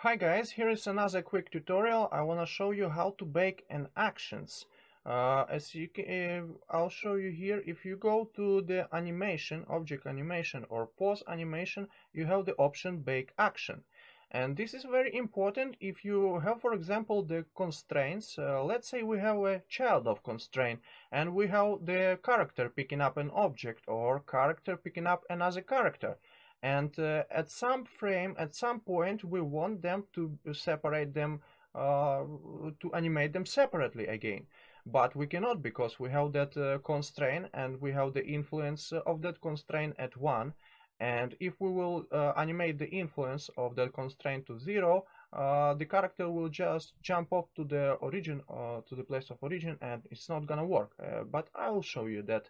Hi guys, here is another quick tutorial. I want to show you how to bake an actions. As you can, I'll show you here. If you go to the animation, object animation or pause animation, you have the option bake action. And this is very important if you have, for example, the constraints. Let's say we have a child of constraint and we have the character picking up an object or character picking up another character. And at some frame, at some point, we want them to separate them, to animate them separately again. But we cannot because we have that constraint and we have the influence of that constraint at 1. And if we will animate the influence of that constraint to 0, the character will just jump off to the origin, to the place of origin, and it's not gonna work. But I will show you that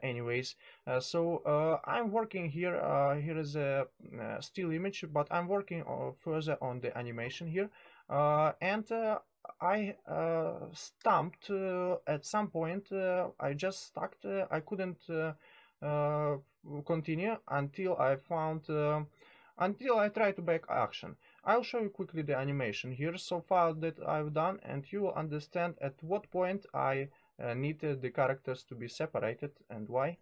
anyways. So I'm working here. Here is a still image, but I'm working further on the animation here, and I stumped at some point. I just stuck. I couldn't continue until I found. Until I try to back action. I'll show you quickly the animation here so far that I've done, and you will understand at what point I needed the characters to be separated and why.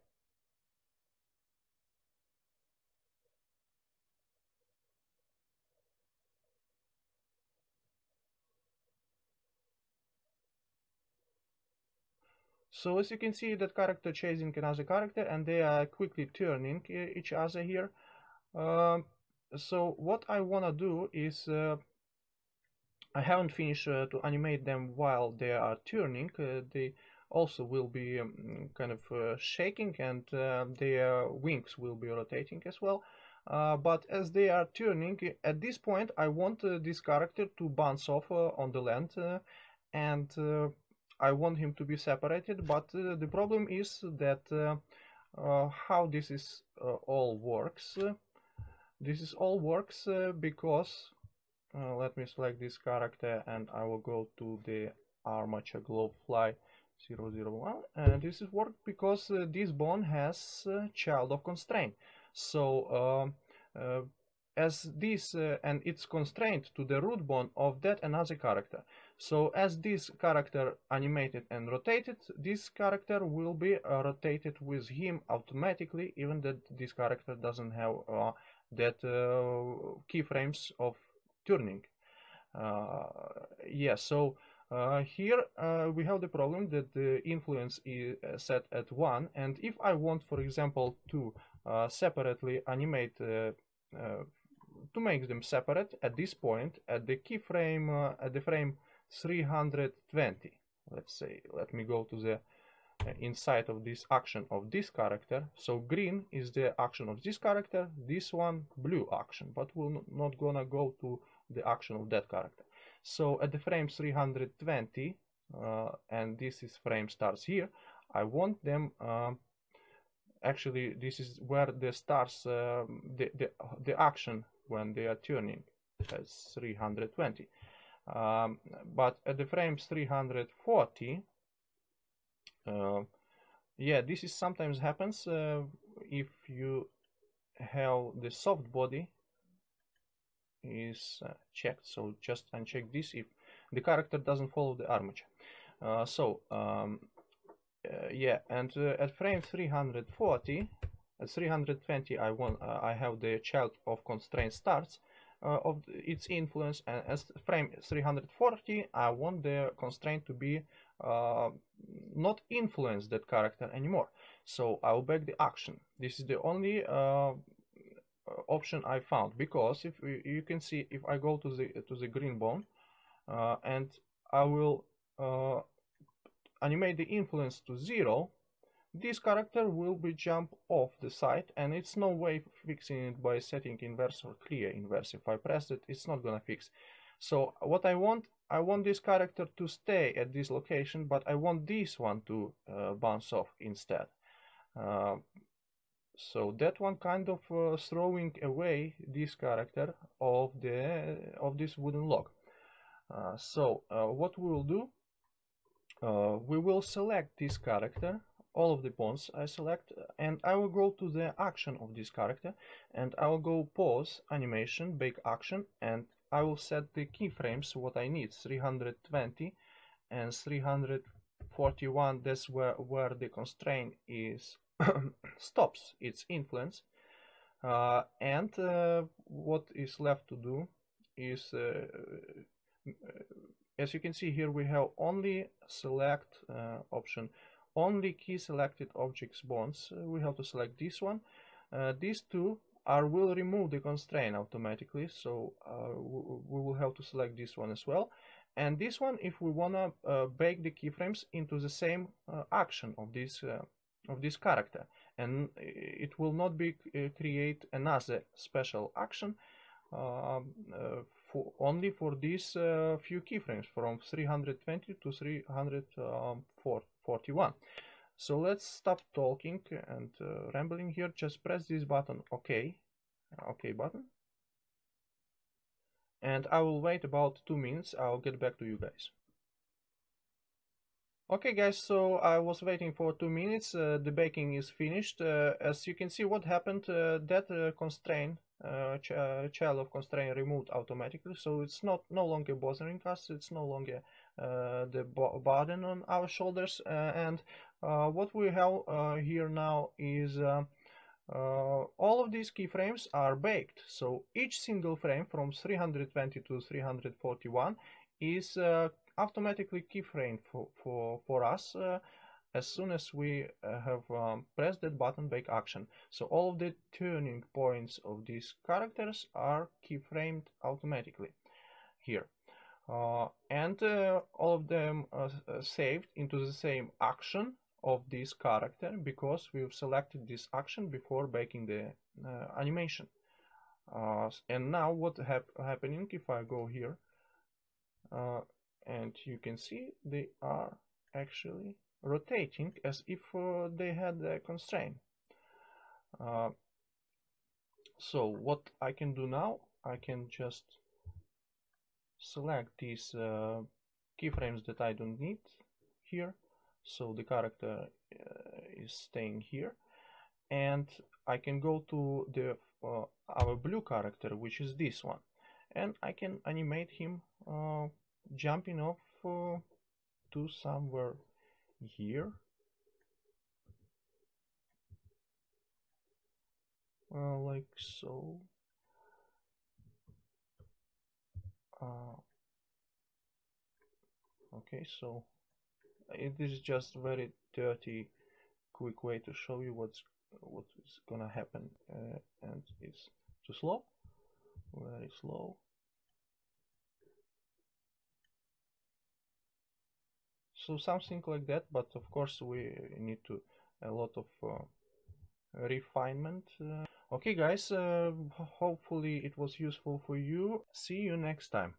So as you can see, that character chasing another character and they are quickly turning each other here. So what I want to do is I haven't finished to animate them while they are turning. They also will be kind of shaking, and their wings will be rotating as well. But as they are turning, at this point I want this character to bounce off on the land, and I want him to be separated. But the problem is that how this is all works. This is all works because let me select this character and I will go to the armature globe fly 001, and this is work because this bone has child of constraint. So as this and it's constrained to the root bone of that another character. So as this character animated and rotated, this character will be rotated with him automatically, even that this character doesn't have that keyframes of turning. Yeah, so here we have the problem that the influence is set at 1, and if I want, for example, to separately animate to make them separate at this point at the keyframe at the frame 320, let's say, let me go to the inside of this action of this character. So green is the action of this character, this one blue action, but we're not gonna go to the action of that character. So at the frame 320, and this is frame starts here, I want them actually this is where the starts the action when they are turning as 320. But at the frames 340, yeah, this is sometimes happens if you have the soft body is checked. So just uncheck this if the character doesn't follow the armature. Yeah, and at frame 340, at 320, I have the child of constraint starts of its influence, and as frame 340, I want the constraint to be not influence that character anymore. So I will back the action. This is the only option I found, because if you can see, if I go to the green bone and I will animate the influence to 0, this character will be jump off the side, and it's no way fixing it by setting inverse or clear inverse. If I press it, it's not gonna fix. So what I want this character to stay at this location, but I want this one to bounce off instead. So that one kind of throwing away this character of this wooden log. So what we will do, we will select this character, all of the pawns I select, and I will go to the action of this character, and I will go pause animation, bake action, and I will set the keyframes what I need, 320 and 341. That's where the constraint is stops its influence. And what is left to do is, as you can see here, we have only select option, only key selected objects bonds. We have to select this one. These two will remove the constraint automatically, so we will have to select this one as well. And this one, if we wanna bake the keyframes into the same action of this character, and it will not be create another special action only for these few keyframes from 320 to 341. So let's stop talking and rambling here. Just press this button, OK button, and I will wait about 2 minutes. I'll get back to you guys. Okay guys, so I was waiting for 2 minutes. The baking is finished. As you can see, what happened, that constraint, child of constraint removed automatically, so it's no longer bothering us. It's no longer the burden on our shoulders. And what we have here now is all of these keyframes are baked. So each single frame from 320 to 341 is automatically keyframed for us as soon as we have pressed that button bake action. So all of the turning points of these characters are keyframed automatically here. And all of them saved into the same action of this character because we've selected this action before baking the animation. And now what happening if I go here, and you can see they are actually rotating as if they had a constraint. So what I can do now, I can just select these keyframes that I don't need here, so the character is staying here, and I can go to the our blue character, which is this one, and I can animate him jumping off to somewhere here. Like so. Okay, so it is just very dirty, quick way to show you what is gonna happen, and it's too slow, very slow. So something like that, but of course we need a lot of refinement. Okay guys, hopefully it was useful for you. See you next time.